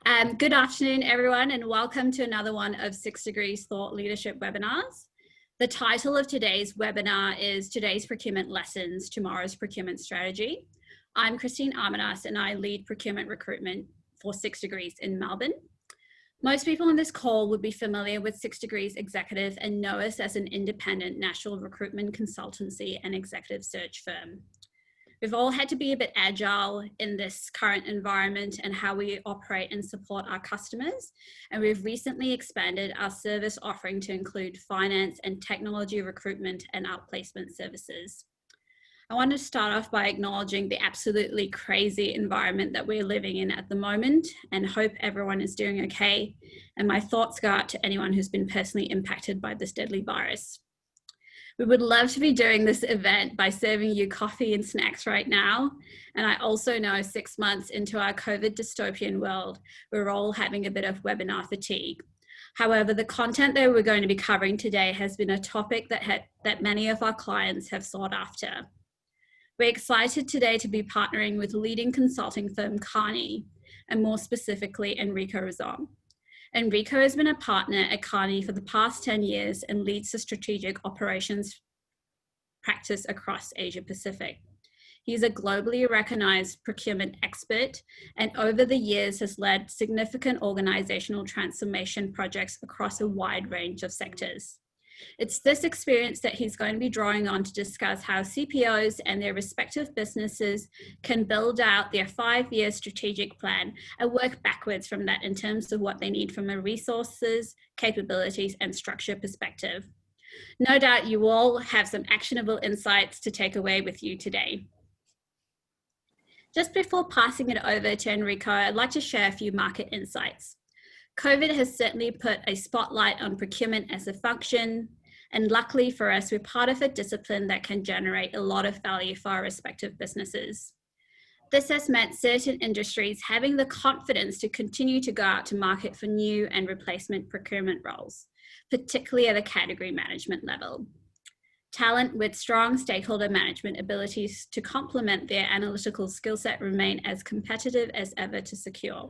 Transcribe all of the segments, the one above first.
Good afternoon, everyone, and welcome to another one of 6 Degrees Thought Leadership webinars. The title of today's webinar is Today's Procurement Lessons, Tomorrow's Procurement Strategy. I'm Christine Armadas and I lead procurement recruitment for 6 Degrees in Melbourne. Most people on this call would be familiar with 6 Degrees Executive and know us as an independent national recruitment consultancy and executive search firm. We've all had to be a bit agile in this current environment and how we operate and support our customers. And we've recently expanded our service offering to include finance and technology recruitment and outplacement services. I want to start off by acknowledging the absolutely crazy environment that we're living in at the moment and hope everyone is doing okay. And my thoughts go out to anyone who's been personally impacted by this deadly virus. We would love to be doing this event by serving you coffee and snacks right now. And I also know 6 months into our COVID dystopian world, we're all having a bit of webinar fatigue. However, the content that we're going to be covering today has been a topic that many of our clients have sought after. We're excited today to be partnering with leading consulting firm Kearney, and more specifically, Enrico Rizzon. Enrico has been a partner at Kearney for the past 10 years and leads the Strategic Operations Practice across Asia Pacific. He is a globally recognized procurement expert and over the years has led significant organizational transformation projects across a wide range of sectors. It's this experience that he's going to be drawing on to discuss how CPOs and their respective businesses can build out their 5-year strategic plan and work backwards from that in terms of what they need from a resources, capabilities, and structure perspective. No doubt you all have some actionable insights to take away with you today. Just before passing it over to Enrico, I'd like to share a few market insights. COVID has certainly put a spotlight on procurement as a function, and luckily for us, we're part of a discipline that can generate a lot of value for our respective businesses. This has meant certain industries having the confidence to continue to go out to market for new and replacement procurement roles, particularly at a category management level. Talent with strong stakeholder management abilities to complement their analytical skill set remain as competitive as ever to secure.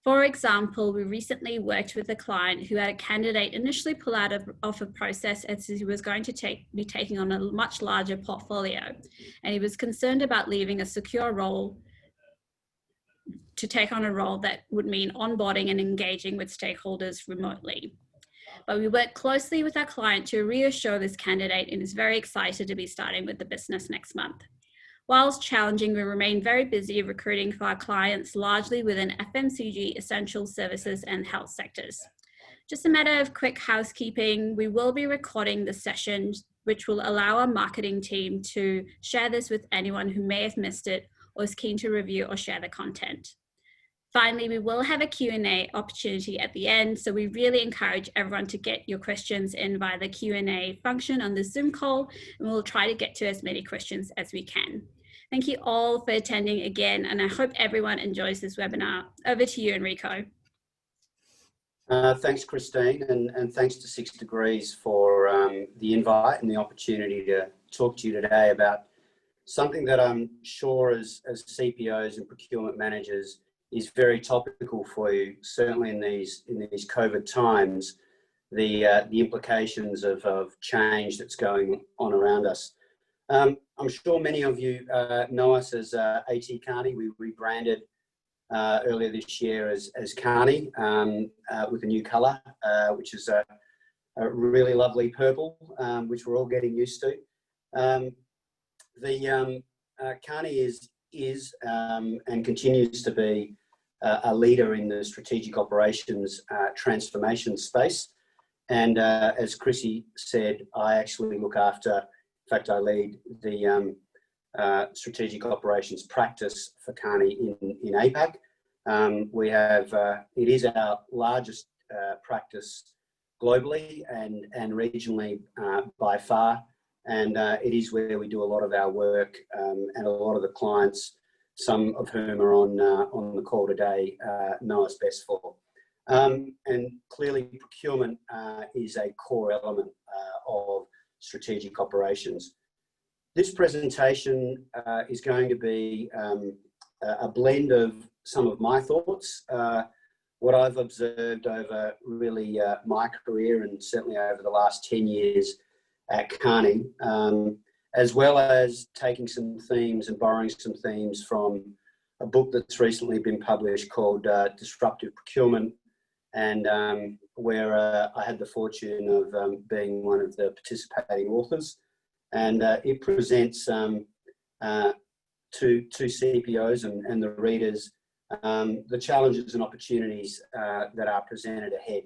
For example, we recently worked with a client who had a candidate initially pull out of a process as he was going to be taking on a much larger portfolio, and he was concerned about leaving a secure role to take on a role that would mean onboarding and engaging with stakeholders remotely. But we worked closely with our client to reassure this candidate and is very excited to be starting with the business next month. Whilst challenging, we remain very busy recruiting for our clients, largely within FMCG, essential services, and health sectors. Just a matter of quick housekeeping, we will be recording the session, which will allow our marketing team to share this with anyone who may have missed it or is keen to review or share the content. Finally, we will have a Q&A opportunity at the end, so we really encourage everyone to get your questions in via the Q&A function on the Zoom call, and we'll try to get to as many questions as we can. Thank you all for attending again, and I hope everyone enjoys this webinar. Over to you, Enrico. Thanks, Christine, and thanks to 6 Degrees for the invite and the opportunity to talk to you today about something that I'm sure as CPOs and procurement managers is very topical for you, certainly in these COVID times, the implications of change that's going on around us. I'm sure many of you know us as A.T Kearney. We rebranded earlier this year as Kearney with a new colour, which is a really lovely purple, which we're all getting used to. Kearney is and continues to be a leader in the strategic operations transformation space. And as Chrissy said, I actually look after, in fact, I lead the strategic operations practice for Kearney in APAC. We have, it is our largest practice globally and regionally by far. And it is where we do a lot of our work and a lot of the clients, some of whom are on the call today, know us best for. And clearly procurement is a core element of strategic operations. This presentation is going to be a blend of some of my thoughts, what I've observed over really my career and certainly over the last 10 years at Kearney, as well as taking some themes and borrowing some themes from a book that's recently been published called Disruptive Procurement, and where I had the fortune of being one of the participating authors. And it presents to CPOs and the readers the challenges and opportunities that are presented ahead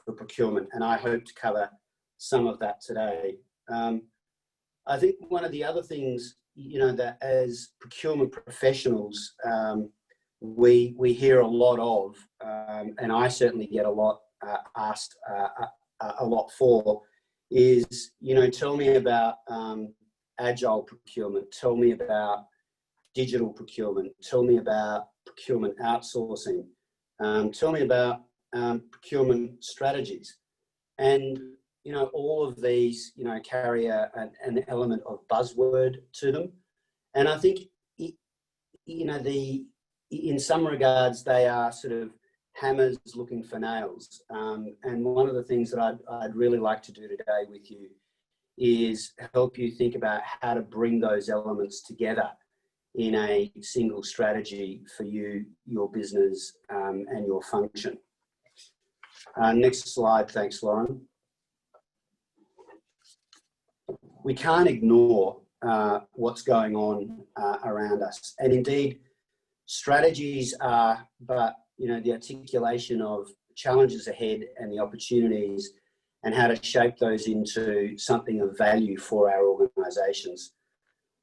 for procurement. And I hope to cover some of that today. I think one of the other things, you know, that as procurement professionals, we hear a lot of, and I certainly get a lot asked a lot for, is, you know, tell me about agile procurement, tell me about digital procurement, tell me about procurement outsourcing, tell me about procurement strategies. And, you know, all of these, you know, carry an element of buzzword to them. And I think, you know, in some regards, they are sort of hammers looking for nails. And one of the things that I'd really like to do today with you is help you think about how to bring those elements together in a single strategy for you, your business, and your function. Next slide, thanks, Lauren. We can't ignore what's going on around us. And indeed, strategies are but, you know, the articulation of challenges ahead and the opportunities and how to shape those into something of value for our organisations.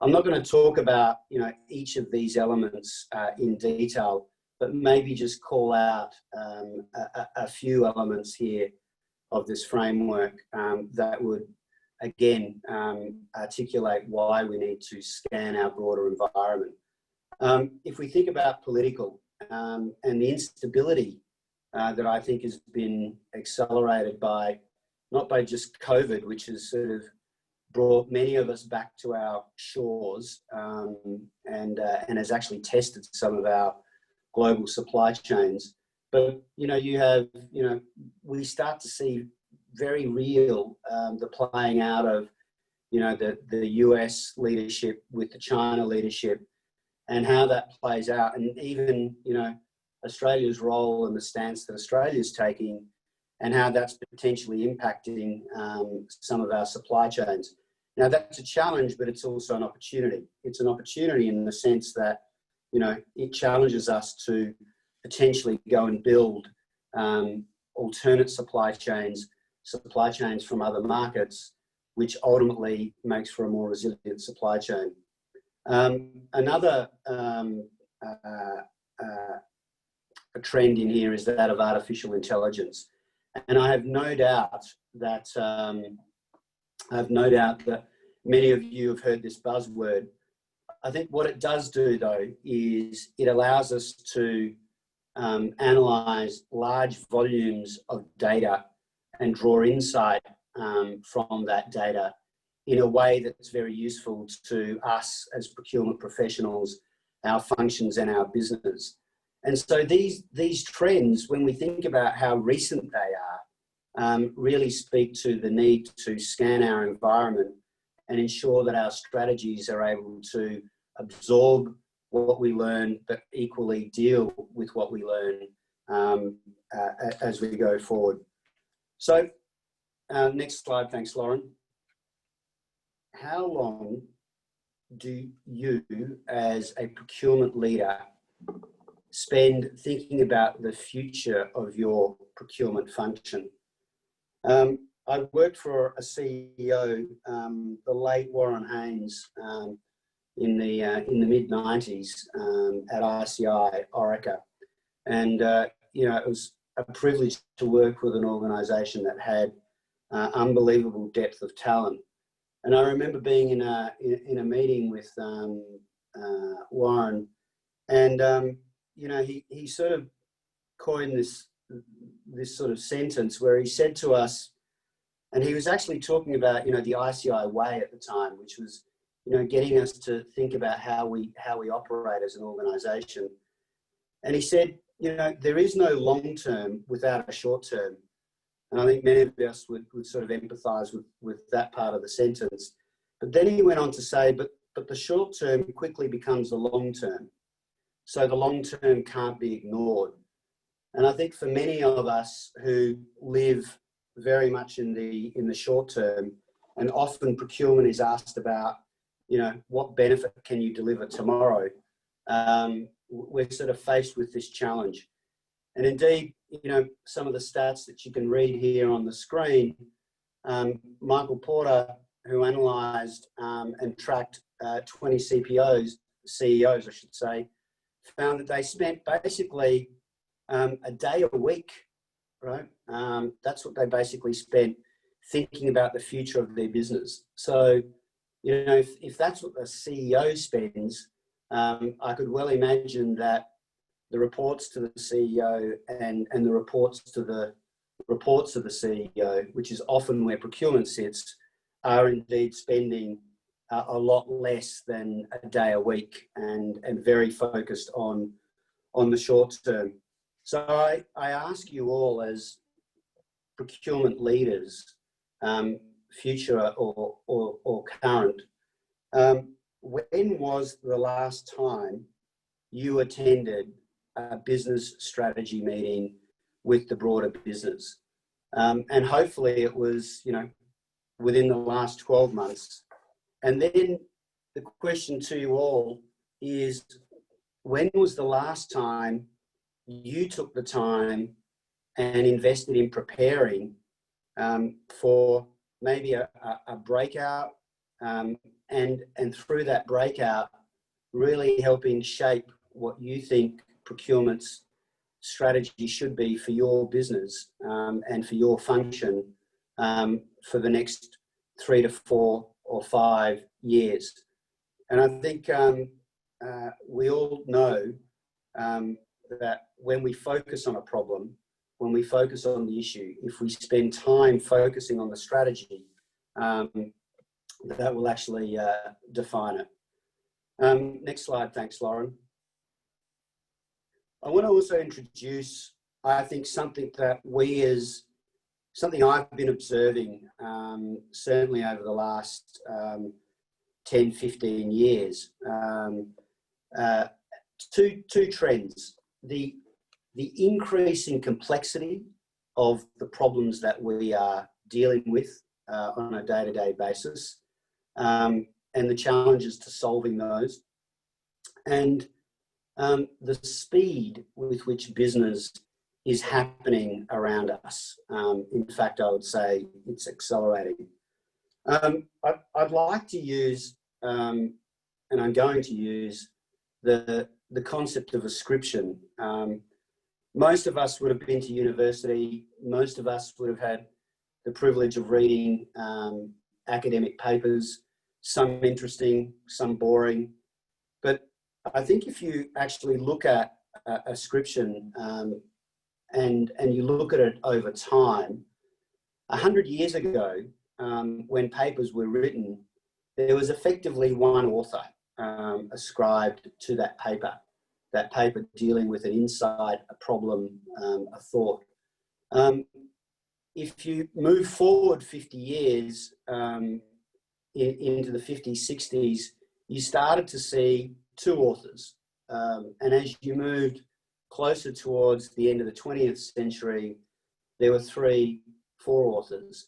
I'm not going to talk about, you know, each of these elements in detail, but maybe just call out a few elements here of this framework that would, again, articulate why we need to scan our broader environment. If we think about political and the instability that I think has been accelerated by, not by just COVID, which has sort of brought many of us back to our shores and has actually tested some of our global supply chains. But, you know, you have, you know, we start to see very real the playing out of, you know, the US leadership with the China leadership and how that plays out. And even, you know, Australia's role and the stance that Australia's taking and how that's potentially impacting some of our supply chains. Now, that's a challenge, but it's also an opportunity. It's an opportunity in the sense that, you know, it challenges us to potentially go and build alternate supply chains from other markets, which ultimately makes for a more resilient supply chain. Another a trend in here is that of artificial intelligence. And I have no doubt that many of you have heard this buzzword. I think what it does do, though, is it allows us to analyse large volumes of data and draw insight from that data in a way that's very useful to us as procurement professionals, our functions and our business. And so these trends, when we think about how recent they are, really speak to the need to scan our environment and ensure that our strategies are able to absorb what we learn, but equally deal with what we learn as we go forward. So, next slide, thanks, Lauren. How long do you, as a procurement leader, spend thinking about the future of your procurement function? I worked for a CEO, the late Warren Haynes, in the mid-90s at ICI, Orica. And, you know, it was a privilege to work with an organisation that had unbelievable depth of talent. And I remember being in a meeting with Warren, and you know, he sort of coined this sort of sentence where he said to us, and he was actually talking about, you know, the ICI way at the time, which was getting us to think about how we operate as an organisation. And he said, there is no long term without a short term. And I think many of us would sort of empathise with that part of the sentence. But then he went on to say, but the short term quickly becomes the long term. So the long term can't be ignored. And I think for many of us who live very much in the short term, and often procurement is asked about, what benefit can you deliver tomorrow? We're sort of faced with this challenge. And indeed, some of the stats that you can read here on the screen, Michael Porter, who analysed and tracked 20 CPOs, CEOs, I should say, found that they spent basically a day a week, right? That's what they basically spent thinking about the future of their business. So, if that's what the CEO spends, I could well imagine that the reports to the CEO and the reports of the CEO, which is often where procurement sits, are indeed spending a lot less than a day a week and very focused on the short term. So I ask you all as procurement leaders, future or current, when was the last time you attended a business strategy meeting with the broader business? And hopefully it was, within the last 12 months. And then the question to you all is, when was the last time you took the time and invested in preparing for maybe a breakout, and through that breakout, really helping shape what you think procurement's strategy should be for your business and for your function for the next 3 to 4 or 5 years. And I think we all know that when we focus on a problem, when we focus on the issue, if we spend time focusing on the strategy, that will actually define it. Next slide, thanks, Lauren. I want to also introduce, I think, something I've been observing certainly over the last 10, 15 years. Two trends. The increasing complexity of the problems that we are dealing with on a day-to-day basis, and the challenges to solving those, and the speed with which business is happening around us. In fact, I would say it's accelerating. I'd like to use, and I'm going to use, the concept of ascription. Most of us would have been to university. Most of us would have had the privilege of reading academic papers, some interesting, some boring. But I think if you actually look at ascription and you look at it over time, 100 years ago, when papers were written, there was effectively one author ascribed to that paper dealing with an insight, a problem, a thought. If you move forward 50 years into the 50s, 60s, you started to see 2 authors. And as you moved closer towards the end of the 20th century, there were 3, 4 authors.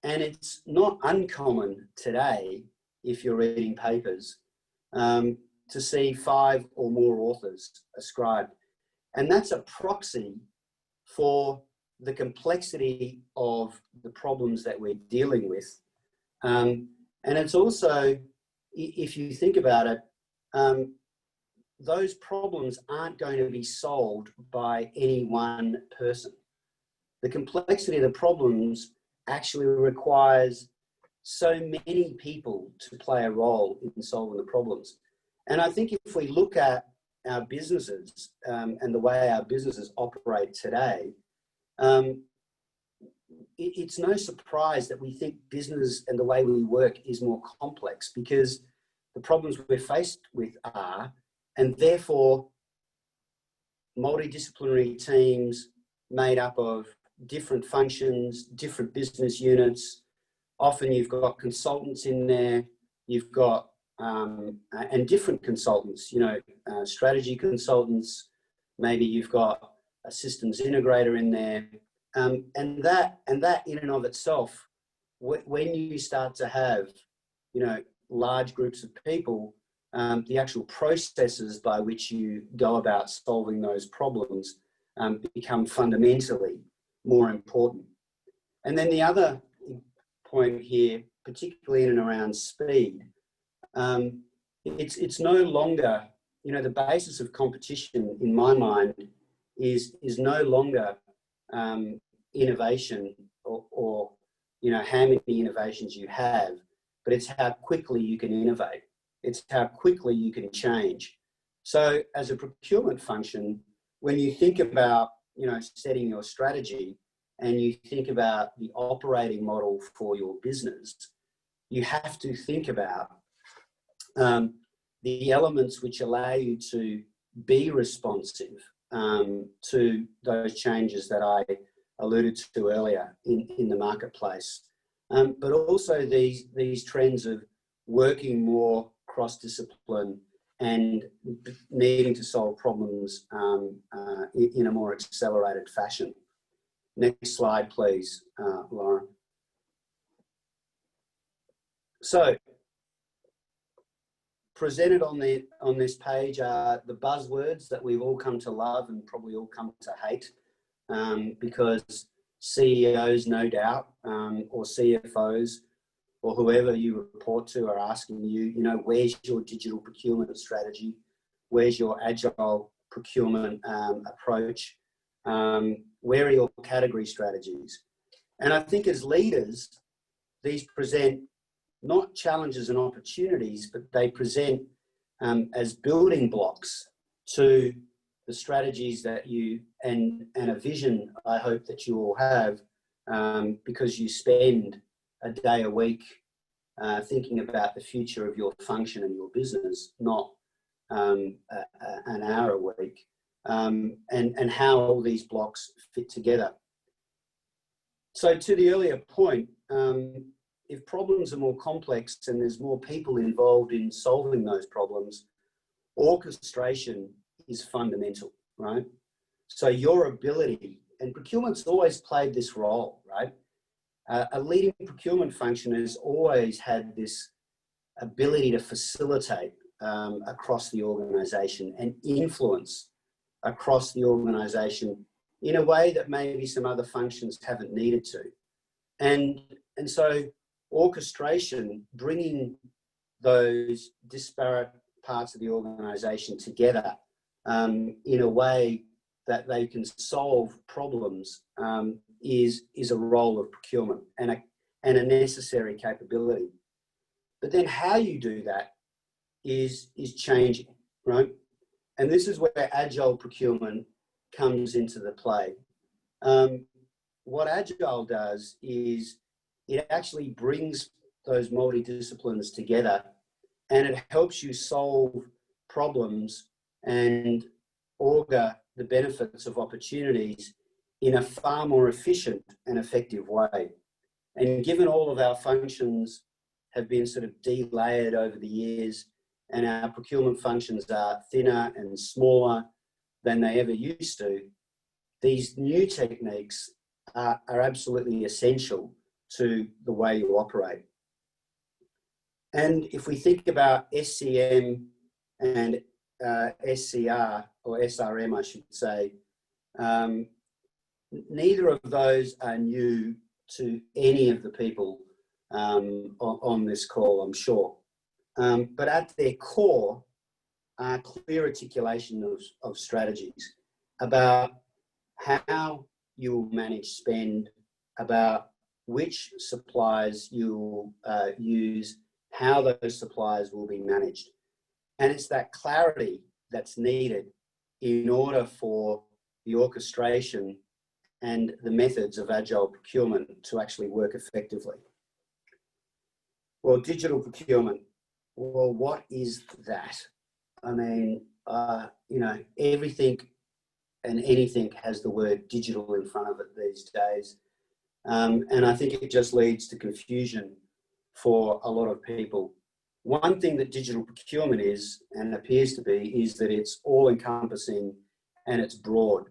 And it's not uncommon today, if you're reading papers, to see 5 or more authors ascribed. And that's a proxy for the complexity of the problems that we're dealing with. And it's also, if you think about it, those problems aren't going to be solved by any one person. The complexity of the problems actually requires so many people to play a role in solving the problems. And I think if we look at our businesses and the way our businesses operate today, it's no surprise that we think business and the way we work is more complex, because the problems we're faced with are, and therefore multidisciplinary teams made up of different functions, different business units. Often you've got consultants in there, you've got, and different consultants, you know, strategy consultants, maybe you've got a systems integrator in there. And that in and of itself, when you start to have, you know, large groups of people, the actual processes by which you go about solving those problems become fundamentally more important. And then the other point here, particularly in and around speed, it's no longer, you know, the basis of competition in my mind is no longer innovation or, you know, how many innovations you have, but it's how quickly you can innovate. It's how quickly you can change. So as a procurement function, when you think about, you know, setting your strategy and you think about the operating model for your business, you have to think about the elements which allow you to be responsive to those changes that I alluded to earlier in the marketplace. But also these trends of working more cross-discipline and needing to solve problems in a more accelerated fashion. Next slide, please, Lauren. So, presented on this page are the buzzwords that we've all come to love and probably all come to hate, because CEOs, no doubt, or CFOs, or whoever you report to are asking you, you know, where's your digital procurement strategy? Where's your agile procurement approach? Where are your category strategies? And I think as leaders, these present not challenges and opportunities, but they present as building blocks to the strategies that you, and a vision I hope that you all have, because you spend a day a week thinking about the future of your function and your business, not an hour a week, and how all these blocks fit together. So to the earlier point, if problems are more complex and there's more people involved in solving those problems, orchestration is fundamental, right? So your ability, and procurement's always played this role, right? A leading procurement function has always had this ability to facilitate across the organisation and influence across the organisation in a way that maybe some other functions haven't needed to. And so orchestration, bringing those disparate parts of the organisation together in a way that they can solve problems is a role of procurement and a necessary capability. But then how you do that is changing, right? And this is where agile procurement comes into the play. What agile does is it actually brings those multidisciplines together, and it helps you solve problems and augur the benefits of opportunities in a far more efficient and effective way. And given all of our functions have been sort of de-layered over the years, and our procurement functions are thinner and smaller than they ever used to, these new techniques are absolutely essential to the way you operate. And if we think about SCM and SCR, or SRM, I should say, neither of those are new to any of the people on this call, I'm sure. But at their core are clear articulation of strategies about how you will manage spend, about which suppliers you'll use, how those suppliers will be managed. And it's that clarity that's needed in order for the orchestration and the methods of agile procurement to actually work effectively. Well, digital procurement. well, what is that? I mean, you know, everything and anything has the word digital in front of it these days. And I think it just leads to confusion for a lot of people. One thing that digital procurement is, and appears to be, is that it's all-encompassing and it's broad.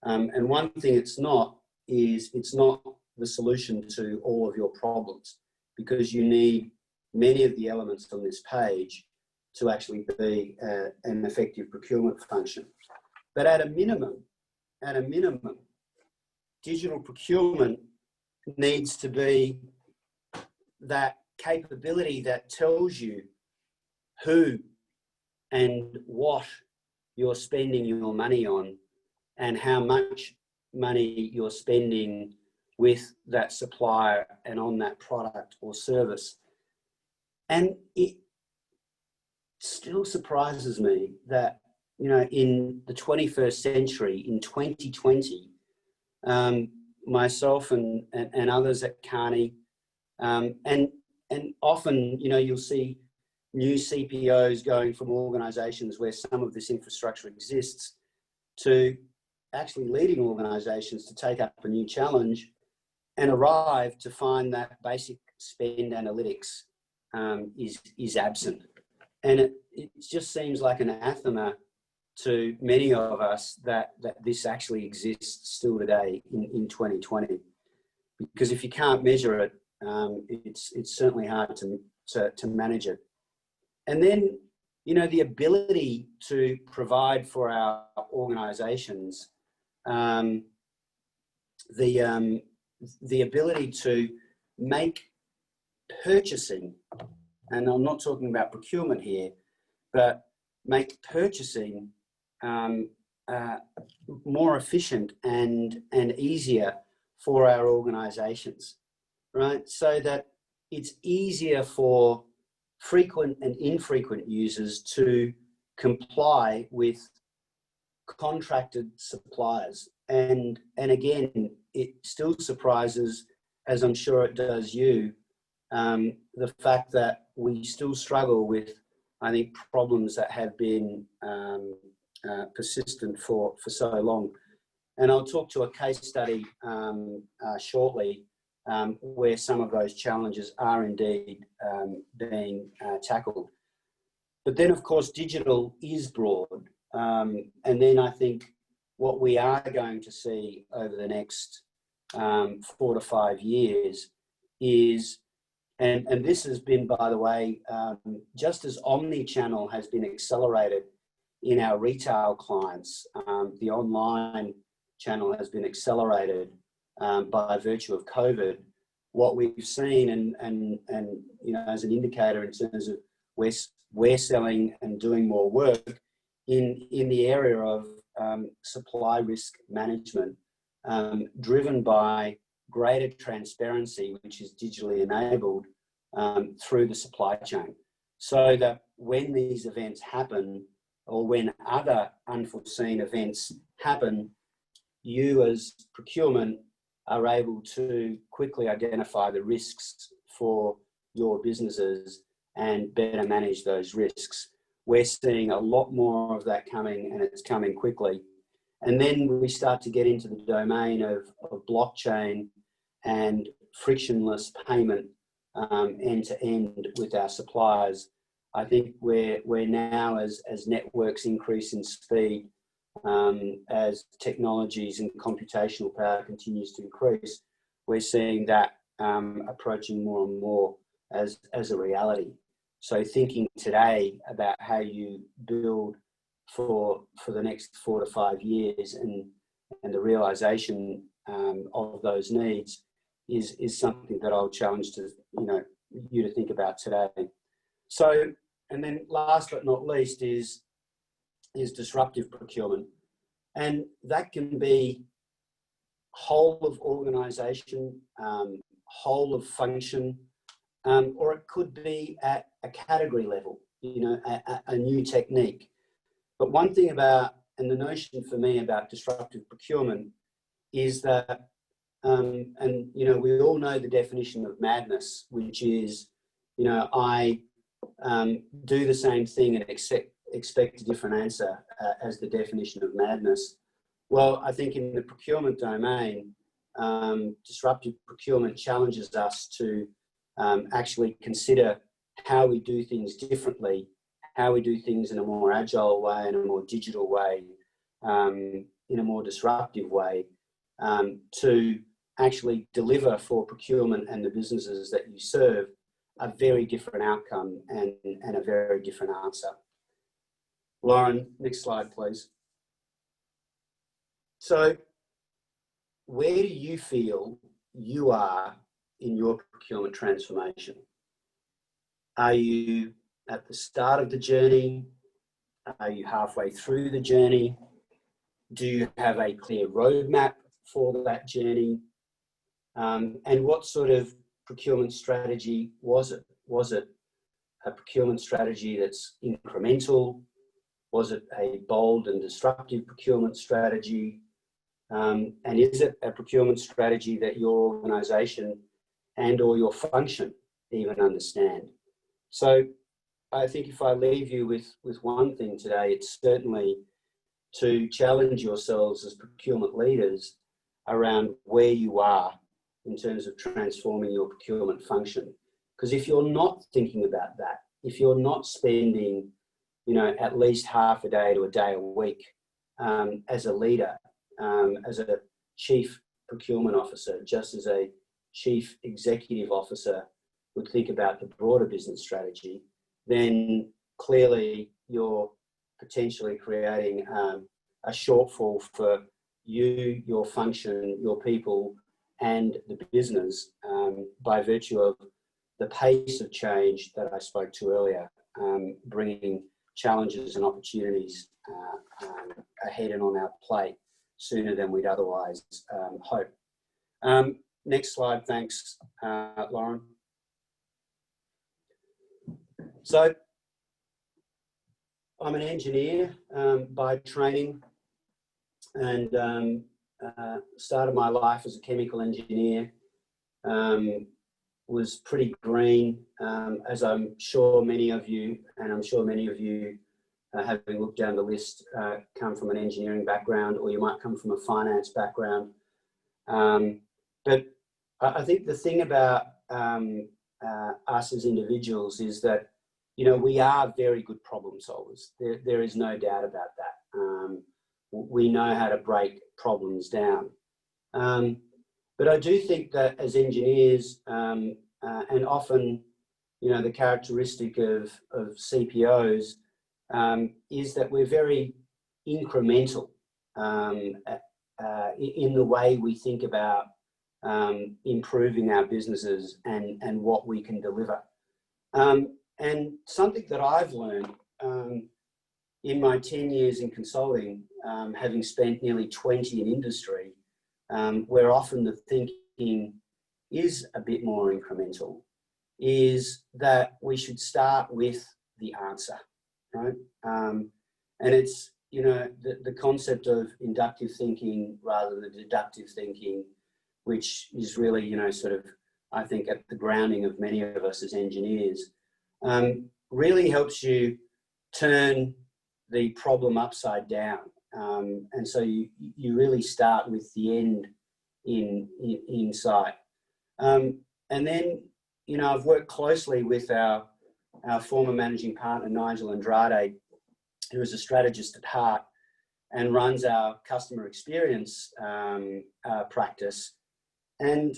And one thing it's not is it's not the solution to all of your problems, because you need many of the elements on this page to actually be an effective procurement function. But at a minimum, digital procurement needs to be that capability that tells you who and what you're spending your money on and how much money you're spending with that supplier and on that product or service. And it still surprises me that, you know, in the 21st century, in 2020, myself and others at Kearney, and often, you know, you'll see new CPOs going from organisations where some of this infrastructure exists to actually leading organisations to take up a new challenge and arrive to find that basic spend analytics is absent. And it just seems like an anathema to many of us that this actually exists still today in 2020. Because if you can't measure it, it's certainly hard to manage it. And then, you know, the ability to provide for our organisations, the ability to make purchasing, and I'm not talking about procurement here, but make purchasing more efficient and easier for our organisations, right? So that it's easier for frequent and infrequent users to comply with contracted suppliers. And again, it still surprises, as I'm sure it does you, the fact that we still struggle with, I think, problems that have been persistent for so long. And I'll talk to a case study shortly where some of those challenges are indeed being tackled. But then, of course, digital is broad. And then I think what we are going to see over the next 4 to 5 years is, and this has been, by the way, just as omni-channel has been accelerated in our retail clients, the online channel has been accelerated by virtue of COVID. What we've seen, and you know, as an indicator in terms of we're selling and doing more work in the area of supply risk management, driven by greater transparency, which is digitally enabled through the supply chain, so that when these events happen, or when other unforeseen events happen, you as procurement are able to quickly identify the risks for your businesses and better manage those risks. We're seeing a lot more of that coming, and it's coming quickly. And then we start to get into the domain of blockchain and frictionless payment end to end with our suppliers. I think we're now, as networks increase in speed, as technologies and computational power continues to increase, we're seeing that approaching more and more as a reality. So thinking today about how you build for the next 4 to 5 years and the realization of those needs is something that I'll challenge to you to think about today. So, and then last but not least is disruptive procurement, and that can be whole of organisation, whole of function, or it could be at a category level, a new technique. But one thing about, and the notion for me about disruptive procurement is that, and we all know the definition of madness, which is, I do the same thing and expect a different answer as the definition of madness. Well, I think in the procurement domain, disruptive procurement challenges us to actually consider how we do things differently, how we do things in a more agile way, in a more digital way, in a more disruptive way, to actually deliver for procurement and the businesses that you serve a very different outcome and a very different answer. Lauren, next slide, please. So, where do you feel you are in your procurement transformation? Are you at the start of the journey? Are you halfway through the journey? Do you have a clear roadmap for that journey? And what sort of procurement strategy was it? Was it a procurement strategy that's incremental? Was it a bold and disruptive procurement strategy? And is it a procurement strategy that your organisation and or your function even understand? So I think if I leave you with one thing today, it's certainly to challenge yourselves as procurement leaders around where you are in terms of transforming your procurement function. Because if you're not thinking about that, if you're not spending, at least half a day to a day a week as a leader, as a chief procurement officer, just as a chief executive officer would think about the broader business strategy, then clearly you're potentially creating a shortfall for you, your function, your people, and the business by virtue of the pace of change that I spoke to earlier, bringing challenges and opportunities ahead and on our plate sooner than we'd otherwise hope. Next slide, thanks, Lauren. So, I'm an engineer by training, and started my life as a chemical engineer. Was pretty green, as I'm sure many of you, having looked down the list, come from an engineering background, or you might come from a finance background. But I think the thing about us as individuals is that, we are very good problem solvers. There is no doubt about that. We know how to break problems down. But I do think that as engineers, and often, the characteristic of CPOs is that we're very incremental in the way we think about improving our businesses and what we can deliver. And something that I've learned in my 10 years in consulting, having spent nearly 20 in industry, where often the thinking is a bit more incremental, is that we should start with the answer, right? And it's, the concept of inductive thinking rather than deductive thinking, which is really, sort of, I think, at the grounding of many of us as engineers, really helps you turn the problem upside down. And so you really start with the end in sight. And then, I've worked closely with our former managing partner, Nigel Andrade, who is a strategist at heart and runs our customer experience practice. And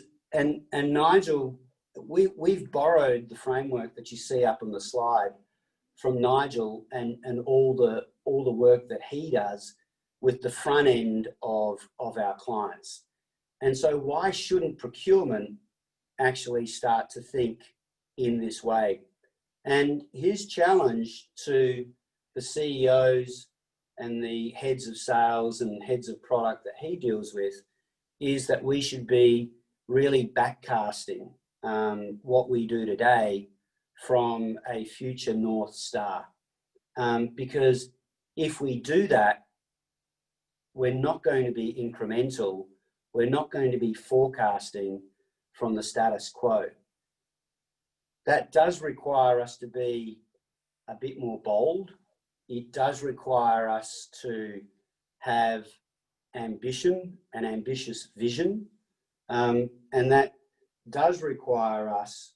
Nigel, we've borrowed the framework that you see up on the slide from Nigel and all the work that he does with the front end of our clients. And so why shouldn't procurement actually start to think in this way? And his challenge to the CEOs and the heads of sales and heads of product that he deals with is that we should be really backcasting what we do today from a future North Star. Because if we do that, we're not going to be incremental. We're not going to be forecasting from the status quo. that does require us to be a bit more bold. It does require us to have ambition, an ambitious vision, and that does require us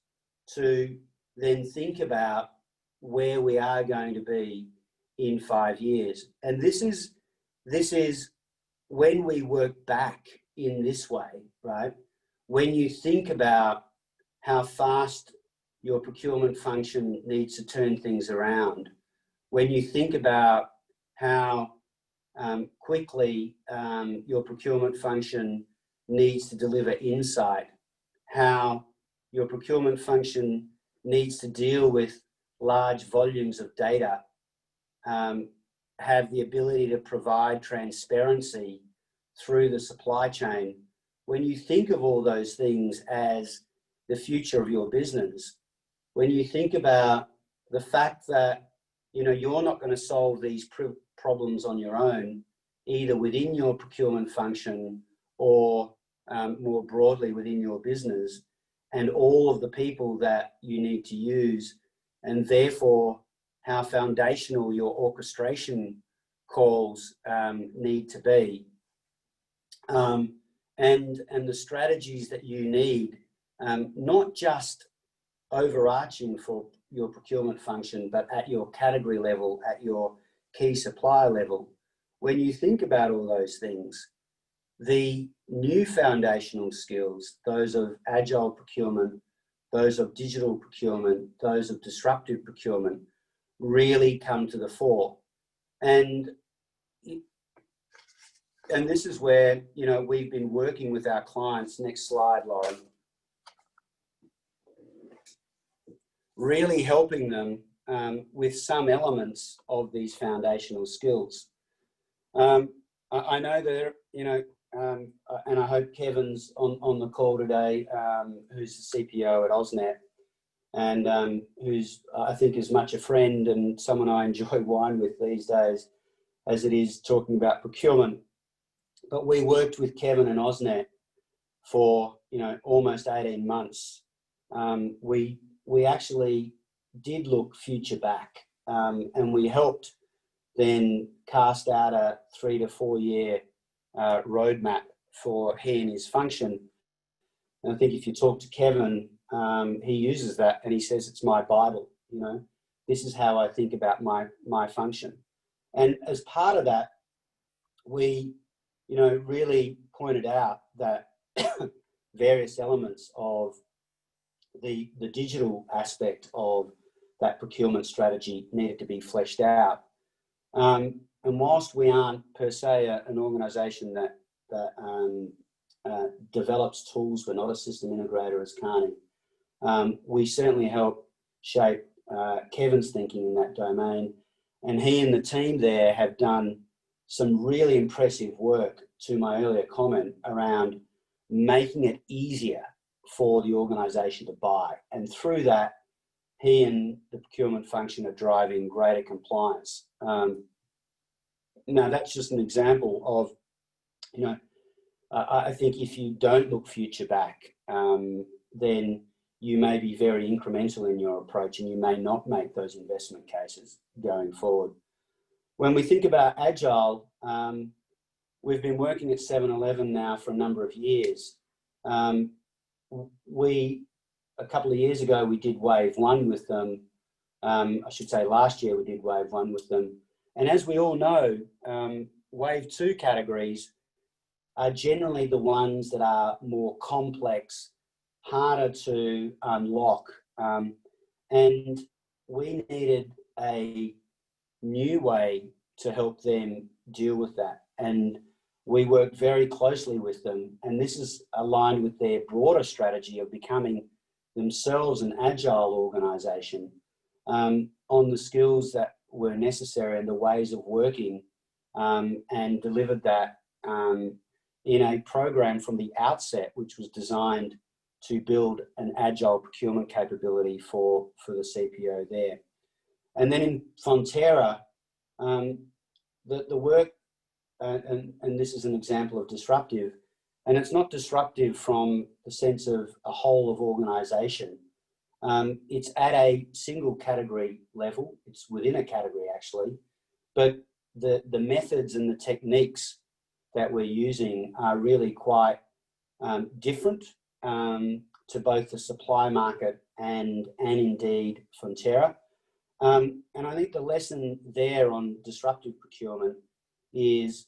to then think about where we are going to be in 5 years. And this is when we work back in this way, right? When you think about how fast your procurement function needs to turn things around, when you think about how quickly your procurement function needs to deliver insight, how your procurement function needs to deal with large volumes of data, have the ability to provide transparency through the supply chain. When you think of all those things as the future of your business, when you think about the fact that you're not going to solve these problems on your own, either within your procurement function or more broadly within your business, and all of the people that you need to use, and therefore how foundational your orchestration calls need to be, and the strategies that you need, not just overarching for your procurement function, but at your category level, at your key supplier level. When you think about all those things, the new foundational skills, those of agile procurement, those of digital procurement, those of disruptive procurement, really come to the fore. And this is where, we've been working with our clients. Next slide, Lauren. Really helping them with some elements of these foundational skills. I know that, and I hope Kevin's on the call today, who's the CPO at AusNet, and who's, I think, as much a friend and someone I enjoy wine with these days as it is talking about procurement. But we worked with Kevin and AusNet for, almost 18 months. We actually did look future back, and we helped then cast out a 3 to 4 year roadmap for he and his function. And I think if you talk to Kevin, he uses that and he says, it's my Bible, this is how I think about my function. And as part of that, we, really pointed out that various elements of the digital aspect of that procurement strategy needed to be fleshed out. And whilst we aren't per se an organisation that develops tools, we're not a system integrator as Kearney, we certainly help shape Kevin's thinking in that domain. And he and the team there have done some really impressive work, to my earlier comment, around making it easier for the organisation to buy. And through that, he and the procurement function are driving greater compliance. Now, that's just an example of, I think if you don't look future back, then you may be very incremental in your approach and you may not make those investment cases going forward. When we think about Agile, we've been working at 7-Eleven now for a number of years. A couple of years ago, we did Wave 1 with them. I should say last year we did Wave 1 with them. And as we all know, Wave 2 categories are generally the ones that are more complex, harder to unlock. And we needed a new way to help them deal with that. And we worked very closely with them. And this is aligned with their broader strategy of becoming themselves an agile organisation, on the skills that were necessary and the ways of working, and delivered that in a program from the outset, which was designed to build an agile procurement capability for the CPO there. And then in Fonterra, the work, and this is an example of disruptive, and it's not disruptive from the sense of a whole of organisation. It's at a single category level. It's within a category actually, but the methods and the techniques that we're using are really quite different to both the supply market and indeed Fonterra. And I think the lesson there on disruptive procurement is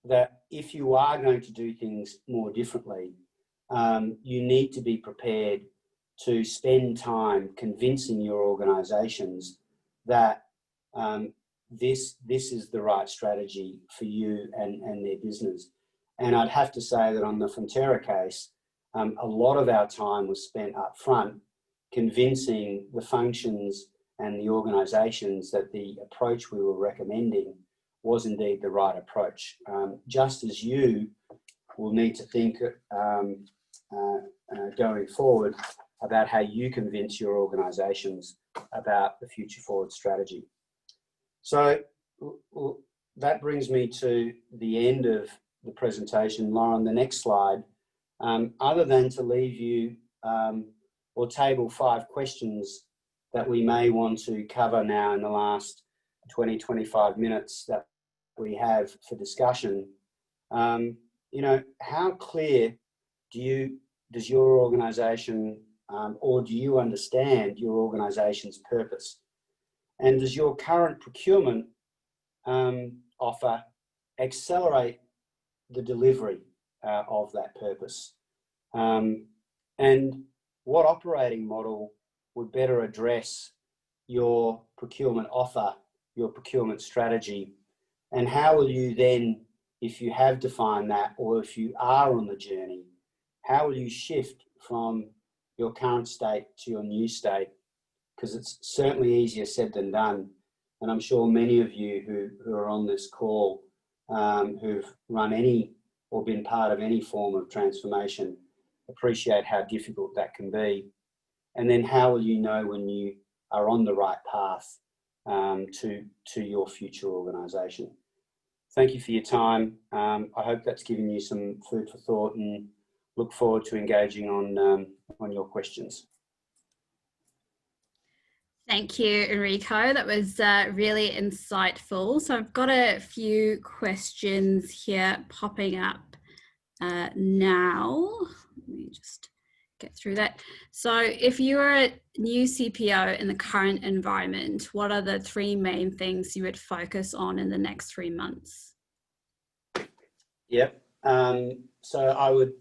that if you are going to do things more differently, you need to be prepared to spend time convincing your organisations that this is the right strategy for you and their business. And I'd have to say that on the Fonterra case, a lot of our time was spent up front convincing the functions and the organisations that the approach we were recommending was indeed the right approach. Just as you will need to think going forward about how you convince your organisations about the future forward strategy. So that brings me to the end of the presentation. Lauren, the next slide, other than to leave you or table 5 questions that we may want to cover now in the last 20-25 minutes that we have for discussion, you know, how clear does your organisation or do you understand your organisation's purpose? And does your current procurement offer accelerate the delivery of that purpose? And what operating model would better address your procurement offer, your procurement strategy? And how will you then, if you have defined that, or if you are on the journey, how will you shift from your current state to your new state? Because it's certainly easier said than done. And I'm sure many of you who are on this call, who've run any or been part of any form of transformation, appreciate how difficult that can be. And then how will you know when you are on the right path to your future organisation? Thank you for your time. I hope that's given you some food for thought, and look forward to engaging on your questions. Thank you, Enrico. That was really insightful. So I've got a few questions here popping up now. Let me just get through that. So if you are a new CPO in the current environment, what are the 3 main things you would focus on in the next 3 months? Yep. So I would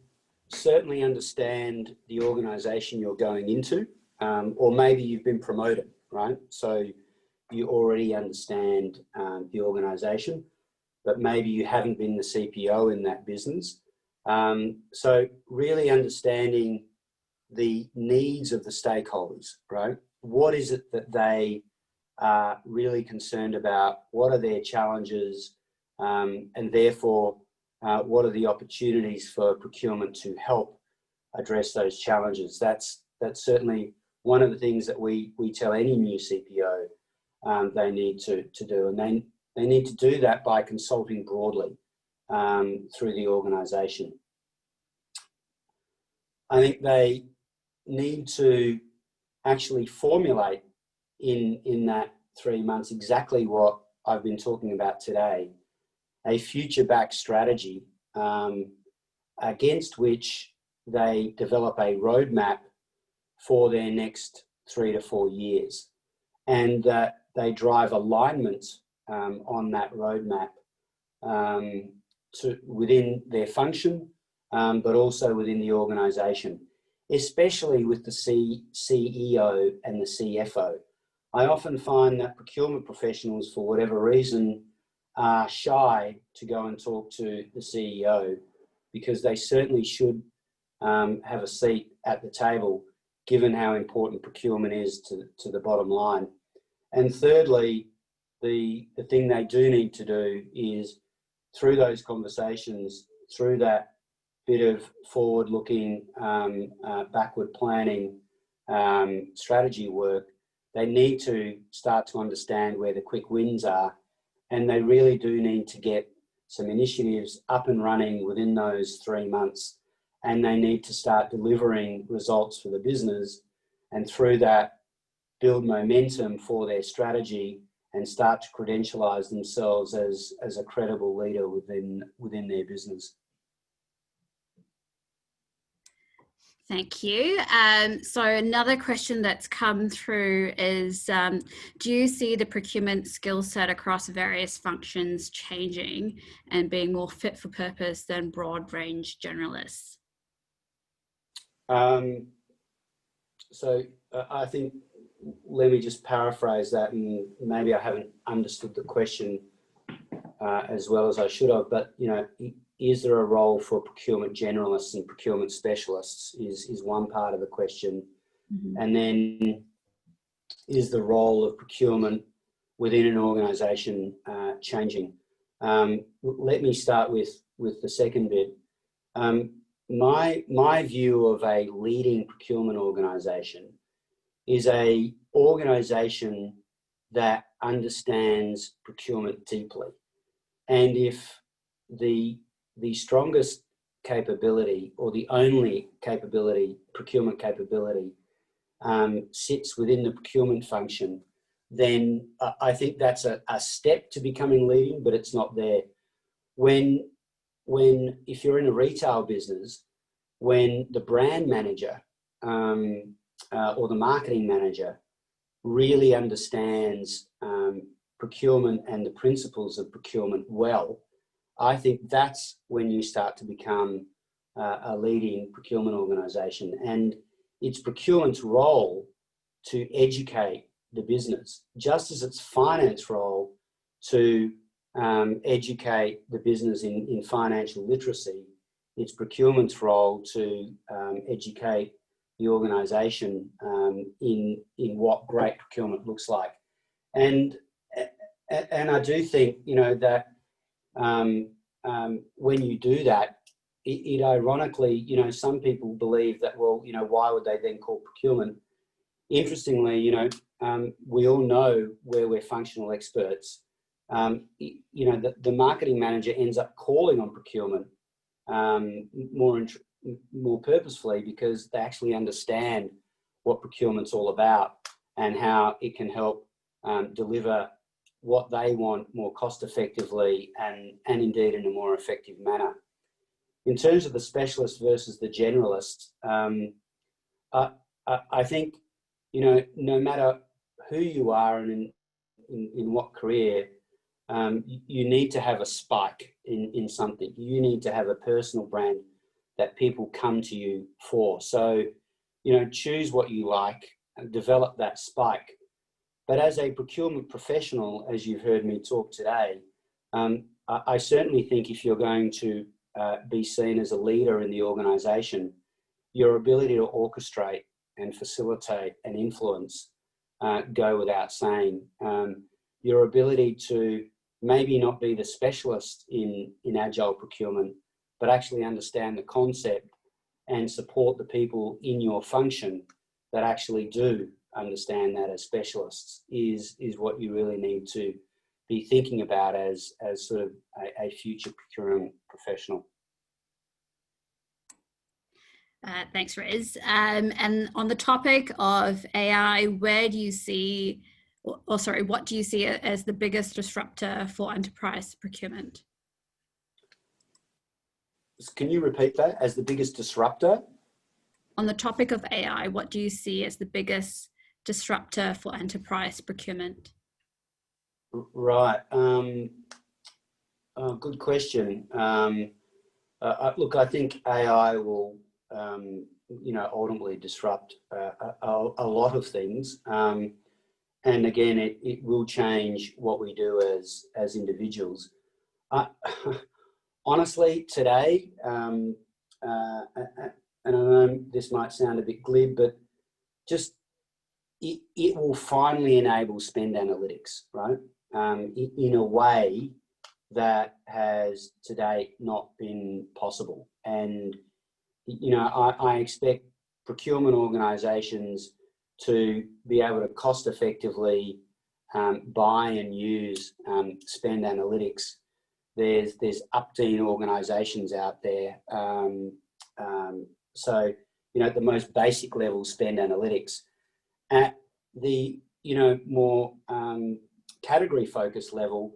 certainly understand the organisation you're going into, or maybe you've been promoted, right? So you already understand the organisation, but maybe you haven't been the CPO in that business. So really understanding the needs of the stakeholders, right? What is it that they are really concerned about? What are their challenges? And therefore, what are the opportunities for procurement to help address those challenges? That's certainly one of the things that we tell any new CPO they need to do. And they need to do that by consulting broadly through the organisation. I think they need to actually formulate in that 3 months exactly what I've been talking about today, a future-backed strategy against which they develop a roadmap for their next 3 to 4 years, and that they drive alignment on that roadmap within their function, but also within the organisation, especially with the CEO and the CFO. I often find that procurement professionals, for whatever reason, are shy to go and talk to the CEO, because they certainly should have a seat at the table, given how important procurement is to the bottom line. And thirdly, the thing they do need to do is, through those conversations, through that bit of forward-looking, backward planning strategy work, they need to start to understand where the quick wins are, and they really do need to get some initiatives up and running within those 3 months, and they need to start delivering results for the business and through that build momentum for their strategy and start to credentialize themselves as a credible leader within their business. Thank you. So another question that's come through is, do you see the procurement skill set across various functions changing and being more fit for purpose than broad range generalists? So I think, let me just paraphrase that, and maybe I haven't understood the question as well as I should have, but, you know, is there a role for procurement generalists and procurement specialists is one part of the question. Mm-hmm. And then is the role of procurement within an organisation changing? Let me start with the second bit. My view of a leading procurement organisation is a organisation that understands procurement deeply. And if the strongest capability or the only capability, procurement capability, sits within the procurement function, then I think that's a step to becoming leading, but it's not there. If you're in a retail business, when the brand manager or the marketing manager really understands procurement and the principles of procurement well, I think that's when you start to become a leading procurement organisation. And it's procurement's role to educate the business, just as it's finance role to educate the business in financial literacy. It's procurement's role to educate the organisation in what great procurement looks like. And I do think, you know, that when you do that, it ironically, you know, some people believe that, well, you know, why would they then call procurement? Interestingly, you know, we all know where we're functional experts. You know, the marketing manager ends up calling on procurement more purposefully because they actually understand what procurement's all about and how it can help deliver what they want more cost effectively and indeed in a more effective manner. In terms of the specialist versus the generalist, I think, you know, no matter who you are and in what career, you need to have a spike in something. You need to have a personal brand that people come to you for. So, you know, choose what you like and develop that spike. But as a procurement professional, as you've heard me talk today, I certainly think if you're going to be seen as a leader in the organisation, your ability to orchestrate and facilitate and influence go without saying. Your ability to maybe not be the specialist in agile procurement, but actually understand the concept and support the people in your function that actually do understand that as specialists is what you really need to be thinking about as sort of a future procurement professional. Thanks, Riz. And on the topic of AI, where do you see, what do you see as the biggest disruptor for enterprise procurement? Can you repeat that? As the biggest disruptor? On the topic of AI, what do you see as the biggest disruptor for enterprise procurement? Right. Good question. Look, I think AI will, you know, ultimately disrupt a lot of things. And again, it will change what we do as individuals. Honestly, today, and I know this might sound a bit glib, but just it will finally enable spend analytics, right? In a way that has to date not been possible. And, you know, I expect procurement organisations to be able to cost effectively buy and use spend analytics. There's up-to organisations out there. So, you know, at the most basic level, spend analytics. At the, more category focus level,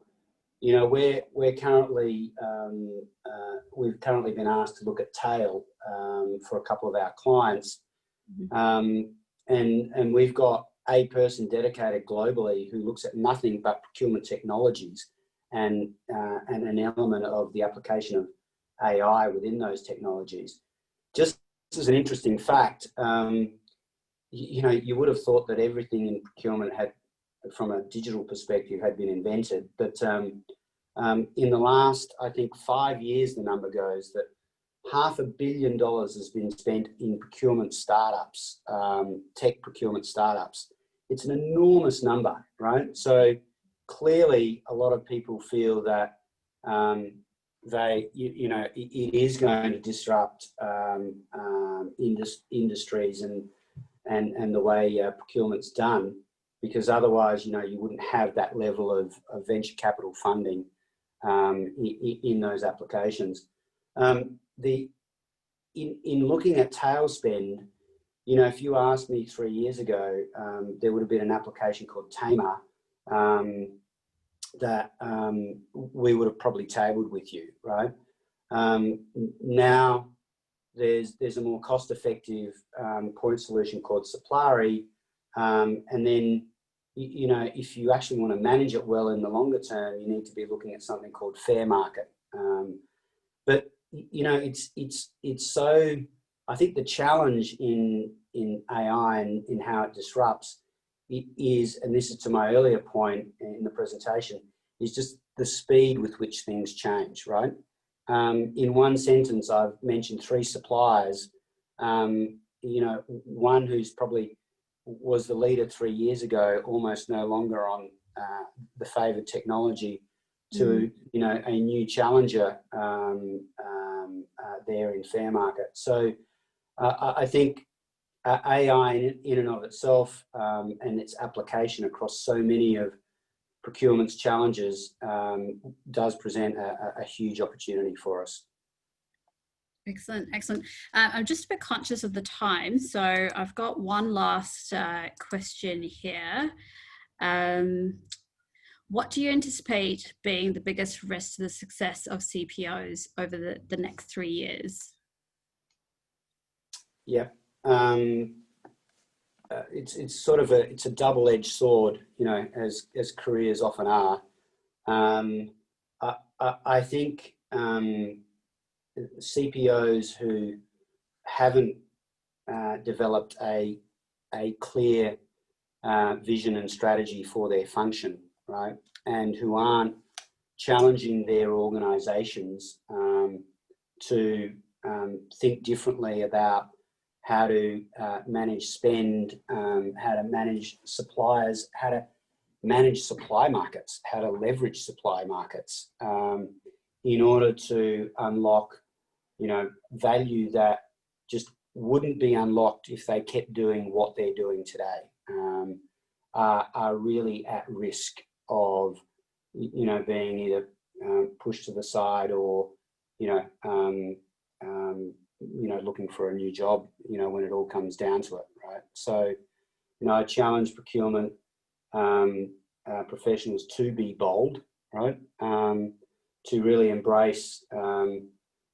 we're currently, we've currently been asked to look at tail for a couple of our clients. And we've got a person dedicated globally who looks at nothing but procurement technologies and an element of the application of AI within those technologies. Just as an interesting fact, you would have thought that everything in procurement had, from a digital perspective, had been invented. But in the last, I think, 5 years, the number goes that $500 million has been spent in procurement startups, tech procurement startups. It's an enormous number, right? So clearly, a lot of people feel that it is going to disrupt industries and the way procurement's done, because otherwise, you wouldn't have that level of venture capital funding in those applications. In looking at tail spend, if you asked me 3 years ago, there would have been an application called Tamer that we would have probably tabled with you, right? Now there's a more cost-effective point solution called Supplari, and then if you actually want to manage it well in the longer term, you need to be looking at something called Fair Market. But it's so, I think the challenge in AI and in how it disrupts it is, and this is to my earlier point in the presentation, is just the speed with which things change, right? In one sentence, I've mentioned 3 suppliers. One who's probably was the leader 3 years ago, almost no longer on the favoured technology, to a new challenger there in Fair Market. So I think AI in and of itself and its application across so many of procurement's challenges does present a huge opportunity for us. Excellent, excellent. I'm just a bit conscious of the time, so I've got one last question here. What do you anticipate being the biggest risk to the success of CPOs over the next 3 years? Yeah, it's sort of a double-edged sword, as careers often are. I think CPOs who haven't developed a clear vision and strategy for their function, right, and who aren't challenging their organisations to think differently about how to manage spend, how to manage suppliers, how to manage supply markets, how to leverage supply markets in order to unlock, value that just wouldn't be unlocked if they kept doing what they're doing today, are really at risk of, being either pushed to the side or, looking for a new job, when it all comes down to it, right? So, I challenge procurement professionals to be bold, right? To really embrace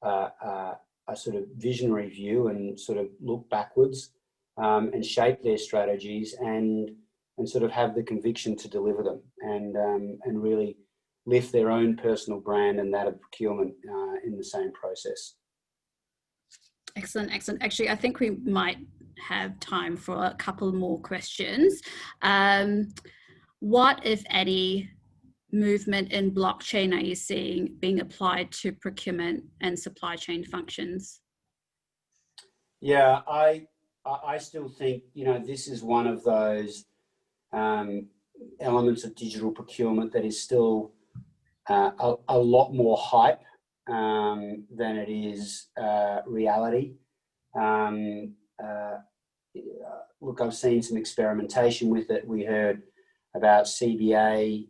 a sort of visionary view and sort of look backwards and shape their strategies and sort of have the conviction to deliver them and really lift their own personal brand and that of procurement in the same process. Excellent, excellent. Actually, I think we might have time for a couple more questions. What, if any, movement in blockchain are you seeing being applied to procurement and supply chain functions? Yeah, I still think, this is one of those elements of digital procurement that is still a lot more hype than it is reality. Look, I've seen some experimentation with it. We heard about CBA,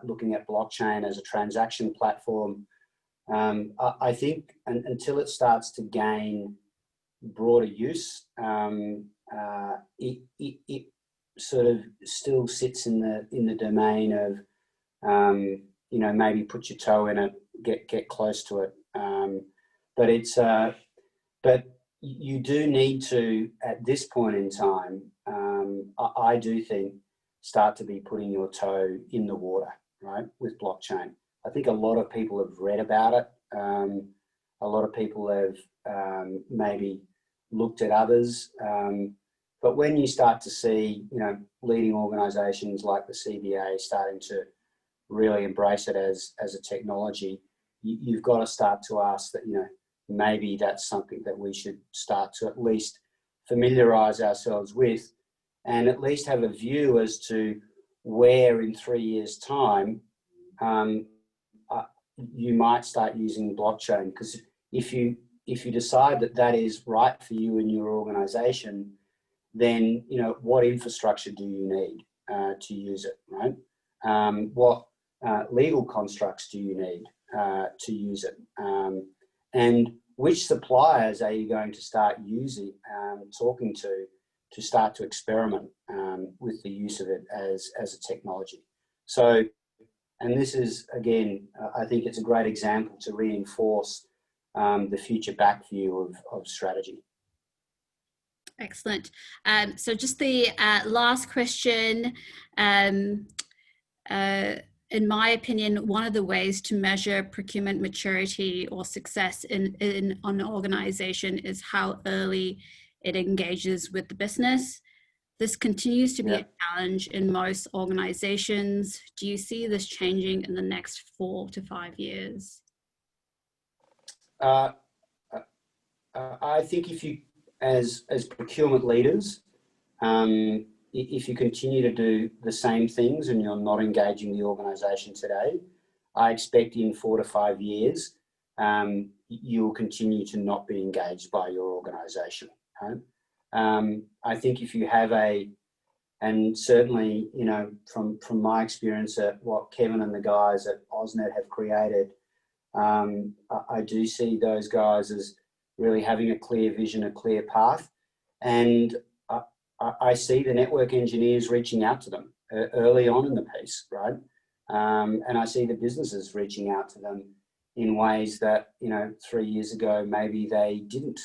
looking at blockchain as a transaction platform. I think until it starts to gain broader use, it sort of still sits in the domain of, you know, maybe put your toe in it, get close to it. But you do need to, at this point in time, I do think, start to be putting your toe in the water, right, with blockchain. I think a lot of people have read about it. A lot of people have maybe looked at others. But when you start to see, you know, leading organisations like the CBA starting to really embrace it as a technology, you've got to start to ask that, you know, maybe that's something that we should start to at least familiarise ourselves with, and at least have a view as to where in 3 years' time you might start using blockchain. Because if you decide that that is right for you and your organisation, then, you know, what infrastructure do you need to use it, right? What legal constructs do you need to use it? And which suppliers are you going to start using, talking to start to experiment with the use of it as a technology? So, and this is, again, I think it's a great example to reinforce the future back view of strategy. Excellent. So just the last question. In my opinion, one of the ways to measure procurement maturity or success in an organization is how early it engages with the business. This continues to be a challenge in most organizations. Do you see this changing in the next 4 to 5 years? I think if you, as procurement leaders, if you continue to do the same things and you're not engaging the organisation today, I expect in 4 to 5 years, you'll continue to not be engaged by your organisation. Right? I think if you have and certainly, you know, from my experience at what Kevin and the guys at AusNet have created, I do see those guys as really having a clear vision, a clear path, and I see the network engineers reaching out to them early on in the piece, right? And I see the businesses reaching out to them in ways that, you know, 3 years ago, maybe they didn't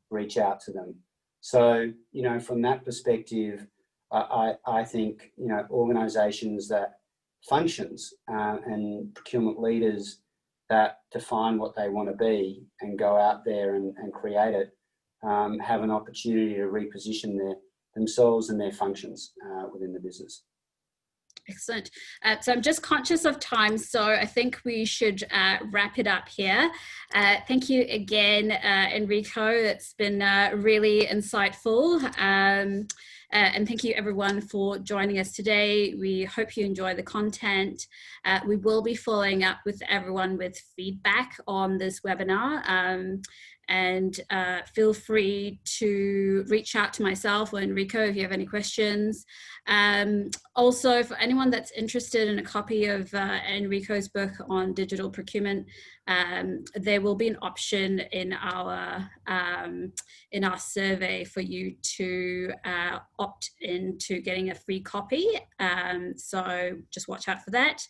reach out to them. So, you know, from that perspective, I think, you know, organisations that functions and procurement leaders that define what they want to be and go out there and create it, have an opportunity to reposition themselves and their functions within the business. Excellent. So I'm just conscious of time, so I think we should wrap it up here. Thank you again, Enrico. It's been really insightful. And thank you everyone for joining us today. We hope you enjoy the content. We will be following up with everyone with feedback on this webinar. And feel free to reach out to myself or Enrico if you have any questions. Also, for anyone that's interested in a copy of Enrico's book on digital procurement, there will be an option in our survey for you to opt into getting a free copy. So just watch out for that.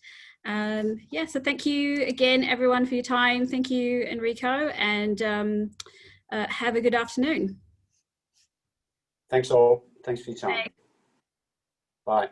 Yeah, so thank you again, everyone, for your time. Thank you, Enrico, and have a good afternoon. Thanks all. Thanks for your time. Bye. Bye.